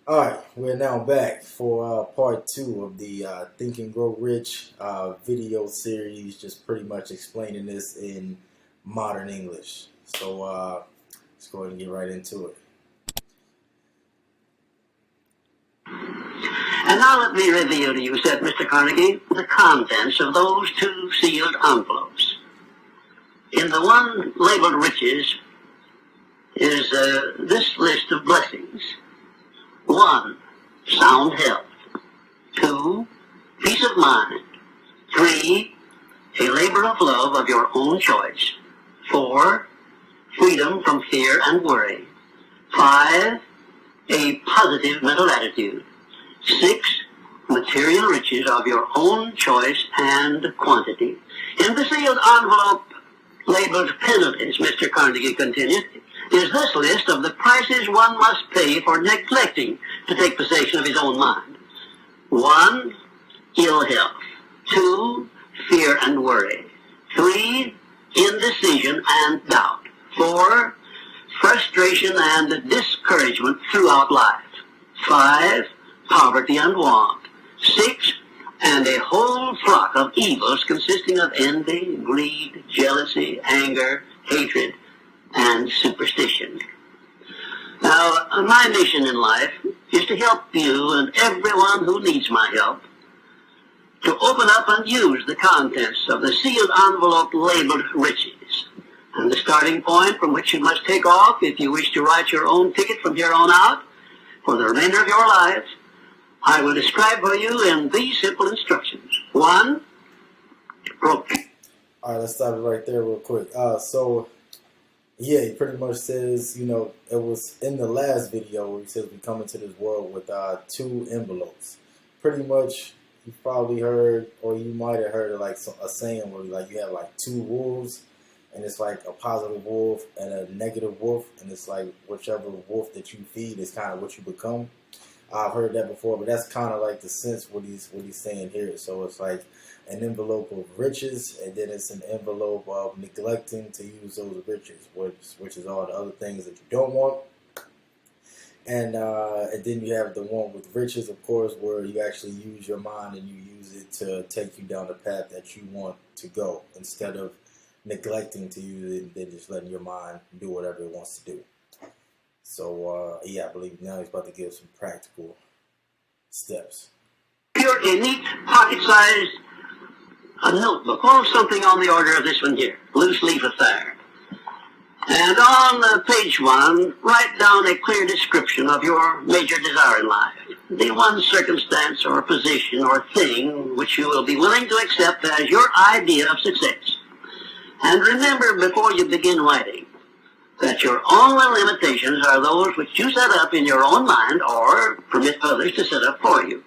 All right, we're now back for part two of the Think and Grow Rich video series, just pretty much explaining this in modern English. So let's go ahead and get right into it. And now let me reveal to you, said Mr. Carnegie, the contents of those two sealed envelopes. In the one labeled riches is this list of blessings. 1. Sound health. 2. Peace of mind. 3. A labor of love of your own choice. 4. Freedom from fear and worry. 5. A positive mental attitude. 6. Material riches of your own choice and quantity. In the sealed envelope labeled penalties, Mr. Carnegie continued, is this list of the prices one must pay for neglecting to take possession of his own mind. 1. Ill health. 2. Fear and worry. 3. Indecision and doubt. 4. Frustration and discouragement throughout life. 5. Poverty and want. 6. And a whole flock of evils consisting of envy, greed, jealousy, anger, hatred, and superstition. Now, my mission in life is to help you and everyone who needs my help to open up and use the contents of the sealed envelope labeled riches. And the starting point from which you must take off if you wish to write your own ticket from here on out for the remainder of your life, I will describe for you in these simple instructions. 1. All right, let's stop it right there real quick. Yeah, he pretty much says, it was in the last video where he says we come into this world with two envelopes. Pretty much, you probably heard, or you might have heard of like a saying where like you have like two wolves, and it's like a positive wolf and a negative wolf, and it's like whichever wolf that you feed is kind of what you become. I've heard that before, but that's kind of like the sense what he's saying here. So it's like an envelope of riches, and then it's an envelope of neglecting to use those riches, which is all the other things that you don't want. And then you have the one with riches, of course, where you actually use your mind and you use it to take you down the path that you want to go, instead of neglecting to use it and then just letting your mind do whatever it wants to do. So, I believe now he's about to give some practical steps. Here, a neat pocket-sized notebook, or something on the order of this one here, loose leaf affair. And on page 1, write down a clear description of your major desire in life. The one circumstance or position or thing which you will be willing to accept as your idea of success. And remember before you begin writing that your only limitations are those which you set up in your own mind or permit others to set up for you.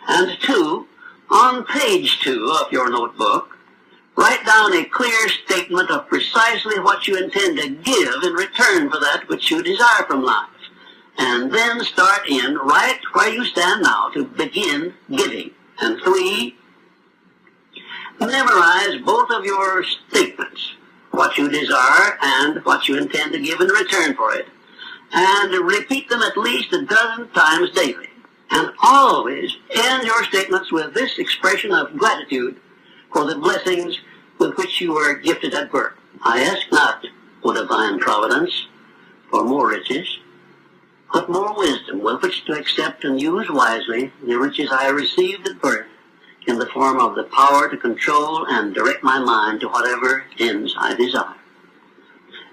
And 2, on page 2 of your notebook, write down a clear statement of precisely what you intend to give in return for that which you desire from life. And then start in right where you stand now to begin giving. And 3, memorize both of your statements, what you desire and what you intend to give in return for it, and repeat them at least a dozen times daily. And always end your statements with this expression of gratitude for the blessings with which you were gifted at birth. I ask not, O divine providence, for more riches, but more wisdom with which to accept and use wisely the riches I received at birth, in the form of the power to control and direct my mind to whatever ends I desire.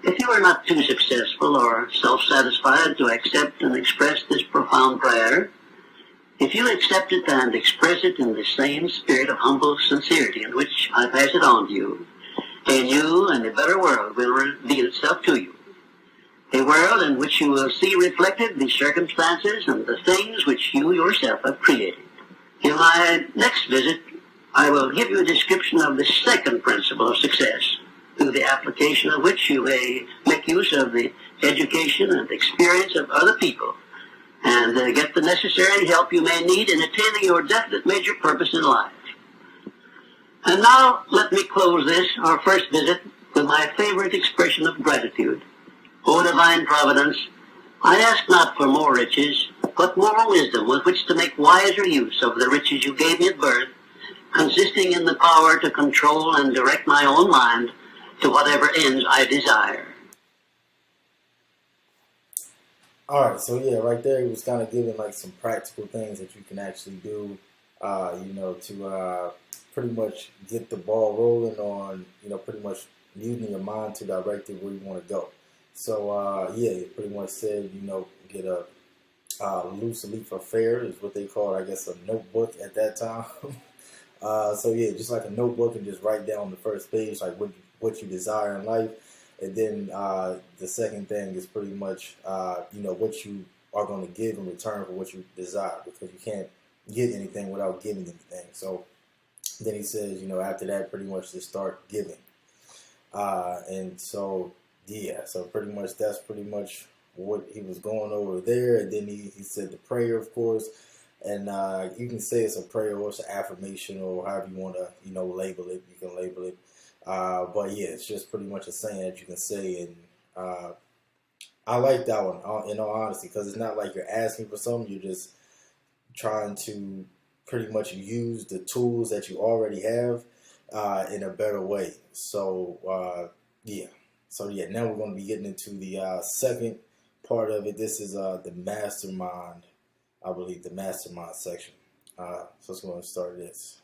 If you are not too successful or self-satisfied to accept and express this profound prayer, if you accept it and express it in the same spirit of humble sincerity in which I pass it on to you, a new and a better world will reveal itself to you. A world in which you will see reflected the circumstances and the things which you yourself have created. In my next visit, I will give you a description of the second principle of success, through the application of which you may make use of the education and experience of other people, and get the necessary help you may need in attaining your definite major purpose in life. And now, let me close this, our first visit, with my favorite expression of gratitude. O divine providence, I ask not for more riches, adequate moral wisdom with which to make wiser use of the riches you gave me at birth, consisting in the power to control and direct my own mind to whatever ends I desire. All right, so yeah, right there, he was kind of giving like some practical things that you can actually do, to pretty much get the ball rolling on, pretty much using your mind to direct it where you want to go. So yeah, he pretty much said, get a loose leaf affair is what they called, I guess, a notebook at that time. So yeah, just like a notebook, and just write down on the first page like what you desire in life. And then the second thing is pretty much, what you are going to give in return for what you desire, because you can't get anything without giving anything. So then he says, after that, pretty much just start giving. And so, yeah, so pretty much that's pretty much what he was going over there. And then he said the prayer, of course. And you can say it's a prayer or it's an affirmation or however you want to, label it. You can label it. But yeah, it's just pretty much a saying that you can say, and I like that one in all honesty, because it's not like you're asking for something. You're just trying to pretty much use the tools that you already have in a better way. So yeah, now we're going to be getting into the second part of it. This is the mastermind, I believe, the mastermind section. So let's go and start this.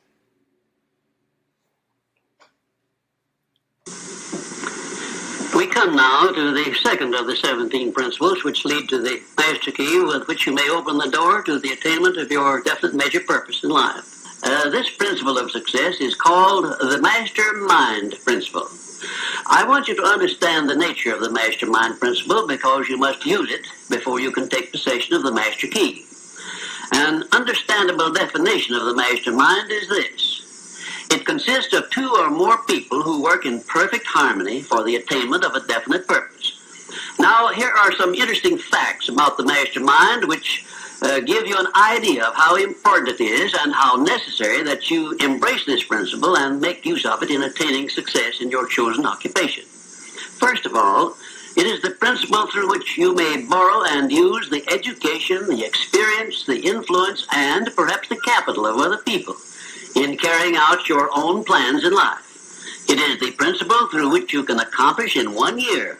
We come now to the second of the 17 principles which lead to the master key with which you may open the door to the attainment of your definite major purpose in life. This principle of success is called the mastermind principle. I want you to understand the nature of the mastermind principle, because you must use it before you can take possession of the master key. An understandable definition of the mastermind is this: it consists of two or more people who work in perfect harmony for the attainment of a definite purpose. Now, here are some interesting facts about the mastermind which give you an idea of how important it is and how necessary that you embrace this principle and make use of it in attaining success in your chosen occupation. First of all, it is the principle through which you may borrow and use the education, the experience, the influence, and perhaps the capital of other people in carrying out your own plans in life. It is the principle through which you can accomplish in 1 year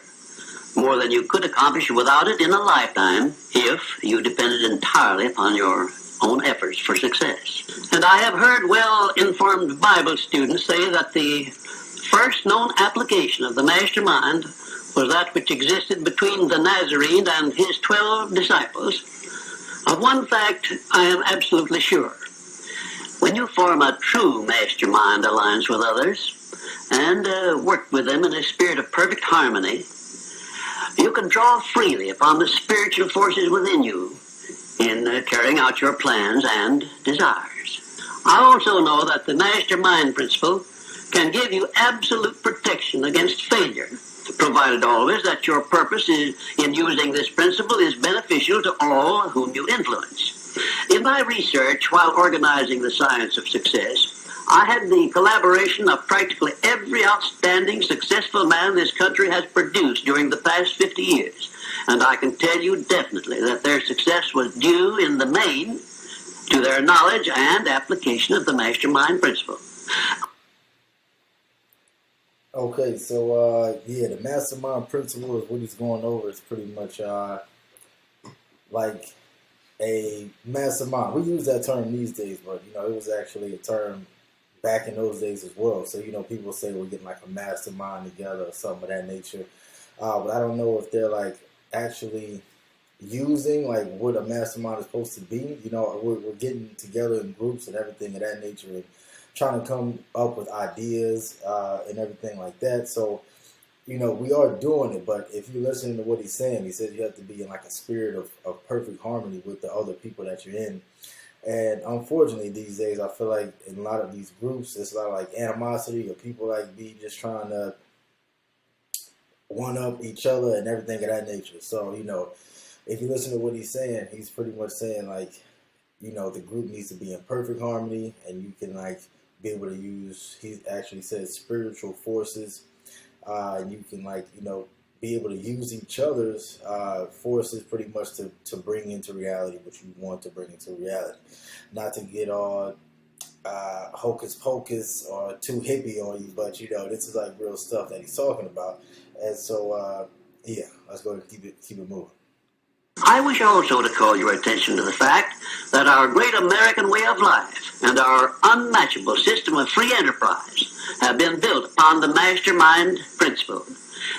more than you could accomplish without it in a lifetime if you depended entirely upon your own efforts for success. And I have heard well-informed Bible students say that the first known application of the mastermind was that which existed between the Nazarene and his 12 disciples. Of one fact I am absolutely sure: when you form a true mastermind alliance with others and work with them in a spirit of perfect harmony, you can draw freely upon the spiritual forces within you in carrying out your plans and desires. I also know that the mastermind principle can give you absolute protection against failure, provided always that your purpose in using this principle is beneficial to all whom you influence. In my research while organizing the science of success, I had the collaboration of practically every outstanding, successful man this country has produced during the past 50 years. And I can tell you definitely that their success was due in the main to their knowledge and application of the mastermind principle. Okay, so yeah, the mastermind principle is what he's going over. It's pretty much like a mastermind. We use that term these days, but it was actually a term back in those days as well. So people say we're getting like a mastermind together or something of that nature. But I don't know if they're like actually using like what a mastermind is supposed to be. We're getting together in groups and everything of that nature, and trying to come up with ideas and everything like that. So, we are doing it, but if you're listening to what he's saying, he says you have to be in like a spirit of perfect harmony with the other people that you're in. And unfortunately, these days, I feel like in a lot of these groups, there's a lot of like animosity, or people like be just trying to one up each other and everything of that nature. So, if you listen to what he's saying, he's pretty much saying like, the group needs to be in perfect harmony, and you can like be able to use, he actually says, spiritual forces. And you can like, be able to use each other's forces pretty much to bring into reality what you want to bring into reality. Not to get all hocus pocus or too hippie on you, but this is like real stuff that he's talking about. And so yeah, let's go ahead and keep it moving. I wish also to call your attention to the fact that our great American way of life and our unmatchable system of free enterprise have been built upon the mastermind principle.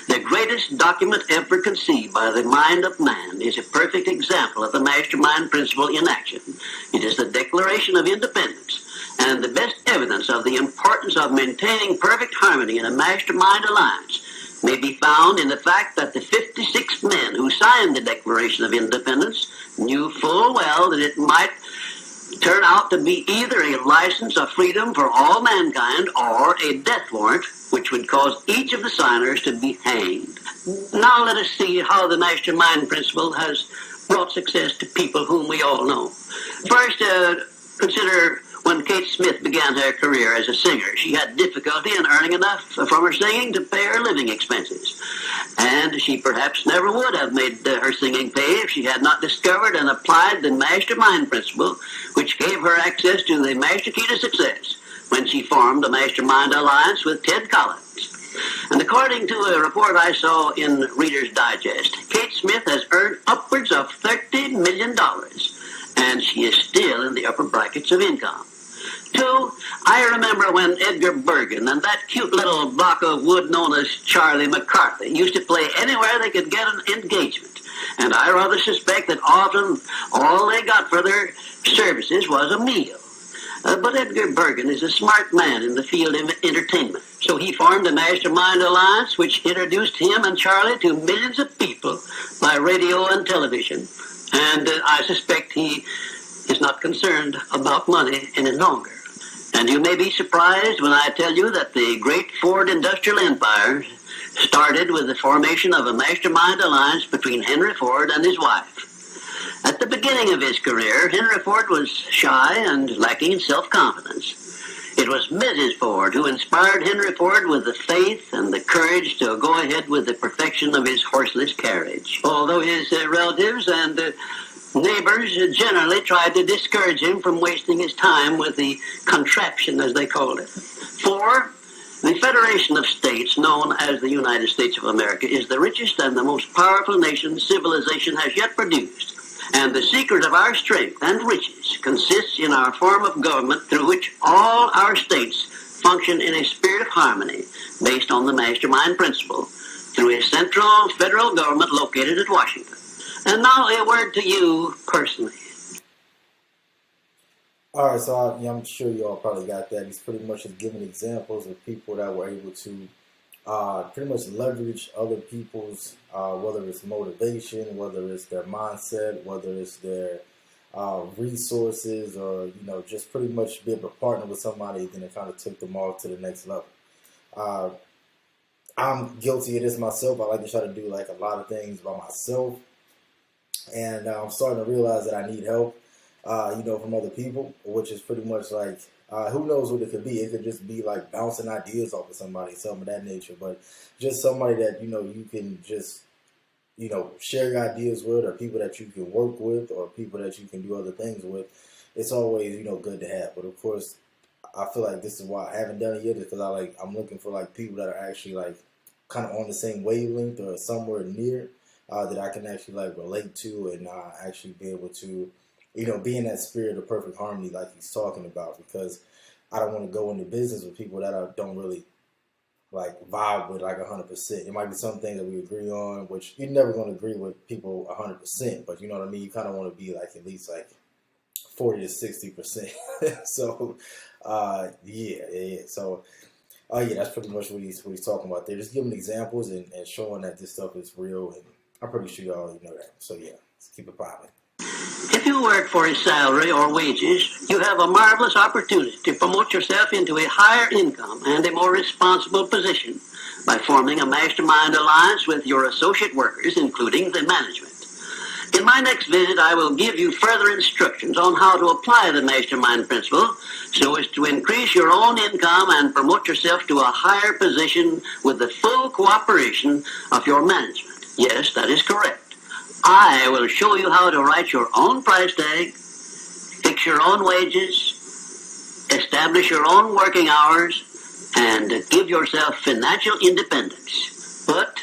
The greatest document ever conceived by the mind of man is a perfect example of the mastermind principle in action. It is the Declaration of Independence, and the best evidence of the importance of maintaining perfect harmony in a mastermind alliance may be found in the fact that the 56 men who signed the Declaration of Independence knew full well that it might turn out to be either a license of freedom for all mankind or a death warrant which would cause each of the signers to be hanged. Now let us see how the mastermind principle has brought success to people whom we all know. First, consider when Kate Smith began her career as a singer. She had difficulty in earning enough from her singing to pay her living expenses. And she perhaps never would have made her singing pay if she had not discovered and applied the mastermind principle, which gave her access to the master key to success when she formed a mastermind alliance with Ted Collins. And according to a report I saw in Reader's Digest, Kate Smith has earned upwards of $30 million, and she is still in the upper brackets of income. Two, I remember when Edgar Bergen and that cute little block of wood known as Charlie McCarthy used to play anywhere they could get an engagement. And I rather suspect that often all they got for their services was a meal. But Edgar Bergen is a smart man in the field of entertainment. So he formed a mastermind alliance which introduced him and Charlie to millions of people by radio and television. And I suspect he is not concerned about money any longer. And you may be surprised when I tell you that the great Ford industrial empire started with the formation of a mastermind alliance between Henry Ford and his wife. At the beginning of his career, Henry Ford was shy and lacking in self-confidence. It was Mrs. Ford who inspired Henry Ford with the faith and the courage to go ahead with the perfection of his horseless carriage. Although his relatives and neighbors generally tried to discourage him from wasting his time with the contraption, as they called it. 4, the Federation of States, known as the United States of America, is the richest and the most powerful nation civilization has yet produced. And the secret of our strength and riches consists in our form of government through which all our states function in a spirit of harmony based on the mastermind principle through a central federal government located at Washington. And now a word to you personally. All right, so I'm sure you all probably got that. He's pretty much just giving examples of people that were able to pretty much leverage other people's, whether it's motivation, whether it's their mindset, whether it's their resources, or just pretty much be able to partner with somebody. Then it kind of took them all to the next level. I'm guilty of this myself. I like to try to do like a lot of things by myself. And I'm starting to realize that I need help, from other people, which is pretty much like, who knows what it could be. It could just be like bouncing ideas off of somebody, something of that nature. But just somebody that, you can just, share your ideas with, or people that you can work with, or people that you can do other things with. It's always, good to have. But of course, I feel like this is why I haven't done it yet, is because I'm looking for like people that are actually like kind of on the same wavelength or somewhere near. That I can actually like relate to, and actually be able to, be in that spirit of perfect harmony like he's talking about, because I don't want to go into business with people that I don't really like vibe with like 100%. It might be some things that we agree on, which you're never going to agree with people 100%, but you know what I mean? You kind of want to be like at least like 40 to 60%. So, yeah. So, yeah, that's pretty much what he's talking about there. Just giving examples and showing that this stuff is real, and I'm pretty sure y'all already know that. So yeah, let's keep it popping. If you work for a salary or wages, you have a marvelous opportunity to promote yourself into a higher income and a more responsible position by forming a mastermind alliance with your associate workers, including the management. In my next visit, I will give you further instructions on how to apply the mastermind principle so as to increase your own income and promote yourself to a higher position with the full cooperation of your management. Yes, that is correct. I will show you how to write your own price tag, fix your own wages, establish your own working hours, and give yourself financial independence. But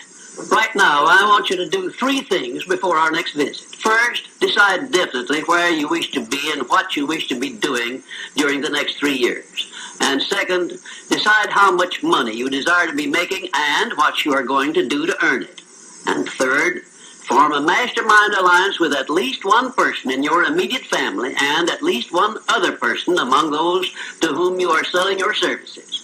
right now, I want you to do 3 things before our next visit. First, decide definitely where you wish to be and what you wish to be doing during the next 3 years. And second, decide how much money you desire to be making and what you are going to do to earn it. And third, form a mastermind alliance with at least one person in your immediate family and at least one other person among those to whom you are selling your services.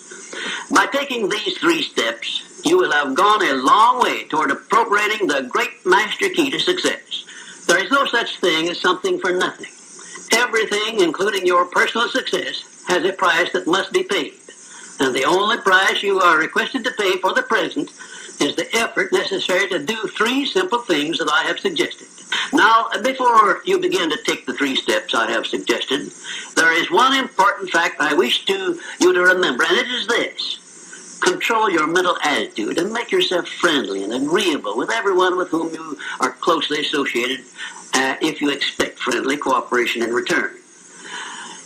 By taking these 3 steps, you will have gone a long way toward appropriating the great master key to success. There is no such thing as something for nothing. Everything, including your personal success, has a price that must be paid. And the only price you are requested to pay for the present is the effort necessary to do 3 simple things that I have suggested. Now, before you begin to take the 3 steps I have suggested, there is one important fact I wish you to remember, and it is this. Control your mental attitude and make yourself friendly and agreeable with everyone with whom you are closely associated if you expect friendly cooperation in return.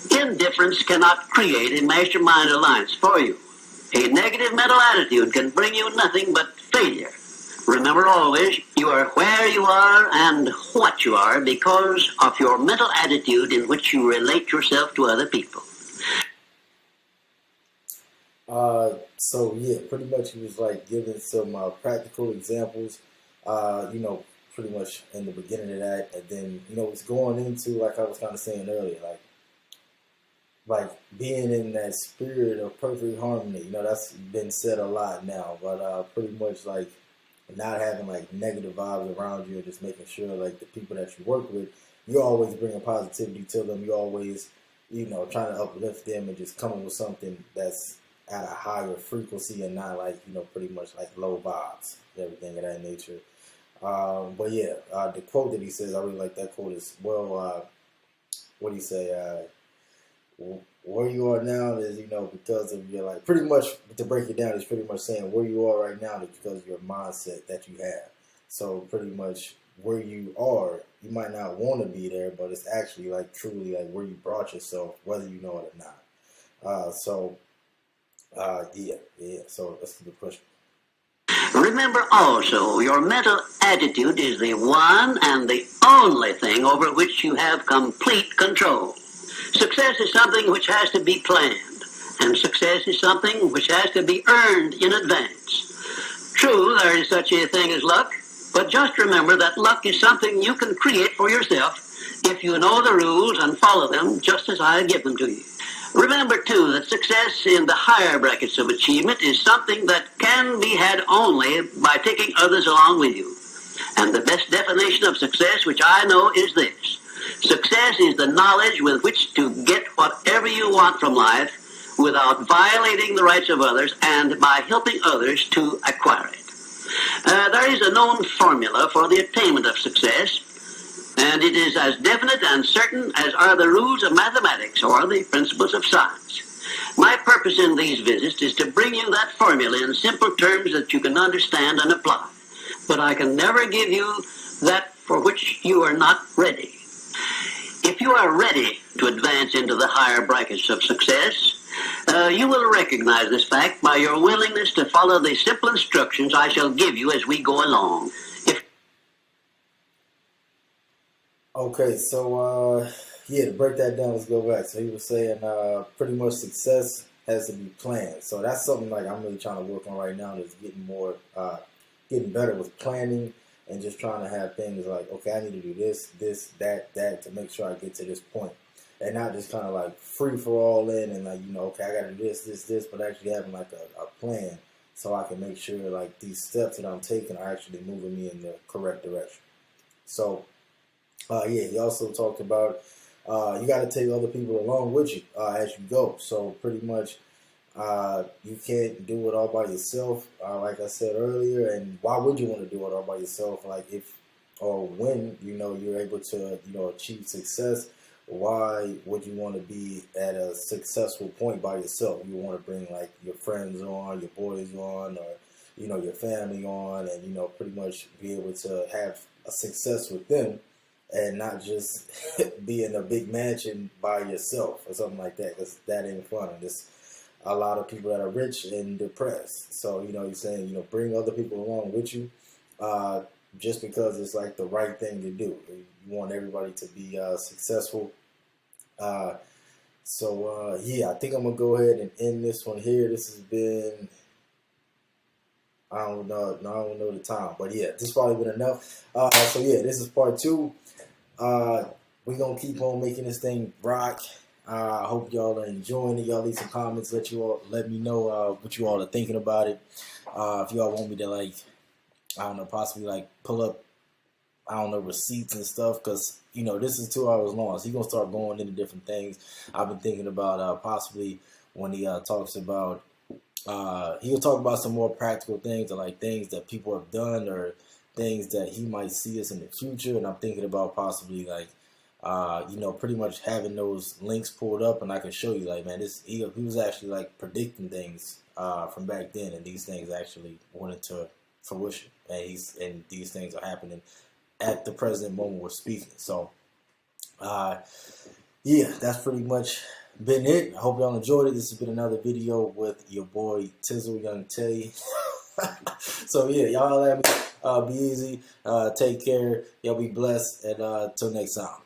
Indifference cannot create a mastermind alliance for you. A negative mental attitude can bring you nothing but failure. Remember always, you are where you are and what you are because of your mental attitude in which you relate yourself to other people. So yeah, pretty much he was like giving some practical examples, pretty much in the beginning of that, and then it's going into, like I was kind of saying earlier, like being in that spirit of perfect harmony. That's been said a lot now, but pretty much like not having like negative vibes around you, and just making sure like the people that you work with, you're always bringing positivity to them. You're always, trying to uplift them and just coming with something that's at a higher frequency and not like, pretty much like low vibes, everything of that nature. But yeah, the quote that he says, I really like that quote as well. What do you say? Where you are now is, because of your, like, pretty much, to break it down, is pretty much saying where you are right now is because of your mindset that you have. So pretty much where you are, you might not want to be there, but it's actually like truly like where you brought yourself, whether you know it or not. Yeah. So let's keep it pushing. Remember also, your mental attitude is the one and the only thing over which you have complete control. Success is something which has to be planned, and success is something which has to be earned in advance. True, there is such a thing as luck, but just remember that luck is something you can create for yourself if you know the rules and follow them just as I give them to you. Remember, too, that success in the higher brackets of achievement is something that can be had only by taking others along with you. And the best definition of success, which I know, is this. Success is the knowledge with which to get whatever you want from life without violating the rights of others and by helping others to acquire it. There is a known formula for the attainment of success, and it is as definite and certain as are the rules of mathematics or the principles of science. My purpose in these visits is to bring you that formula in simple terms that you can understand and apply. But I can never give you that for which you are not ready. If you are ready to advance into the higher brackets of success, you will recognize this fact by your willingness to follow the simple instructions I shall give you as we go along. Okay, so to break that down, let's go back. So he was saying pretty much success has to be planned. So that's something like I'm really trying to work on right now, is getting better with planning and just trying to have things like, okay, I need to do this, that to make sure I get to this point. And not just kind of like free for all in and like, okay, I got to do this, but actually having like a plan so I can make sure like these steps that I'm taking are actually moving me in the correct direction. So, he also talked about you got to take other people along with you as you go. So pretty much you can't do it all by yourself, like I said earlier. And why would you want to do it all by yourself? Like if or when, you know, you're able to, you know, achieve success, why would you want to be at a successful point by yourself? You want to bring like your friends on, your boys on, or, you know, your family on, and, you know, pretty much be able to have a success with them and not just be in a big mansion by yourself or something like that, because that ain't fun. And there's a lot of people that are rich and depressed. So, you know, you're saying, you know, bring other people along with you, just because it's like the right thing to do. You want everybody to be successful. Yeah, I think I'm gonna go ahead and end this one here. This has been, I don't know the time, but yeah, this has probably been enough. So yeah, this is part 2. We're gonna keep on making this thing rock. I hope y'all are enjoying it. Y'all leave some comments. Let me know what you all are thinking about it. If y'all want me to, like, I don't know, possibly like pull up, I don't know, receipts and stuff, because, you know, this is 2 hours long, so he's gonna start going into different things. I've been thinking about possibly when he talks about, he'll talk about some more practical things, or like things that people have done, or things that he might see us in the future. And I'm thinking about possibly like, you know, pretty much having those links pulled up, and I can show you, like, man, he was actually like predicting things from back then, and these things actually went into fruition, and these things are happening at the present moment we're speaking. So, yeah, that's pretty much been it. I hope y'all enjoyed it. This has been another video with your boy Tizzle Young Tay. So yeah, y'all let me be easy. Take care. Y'all be blessed, and till next time.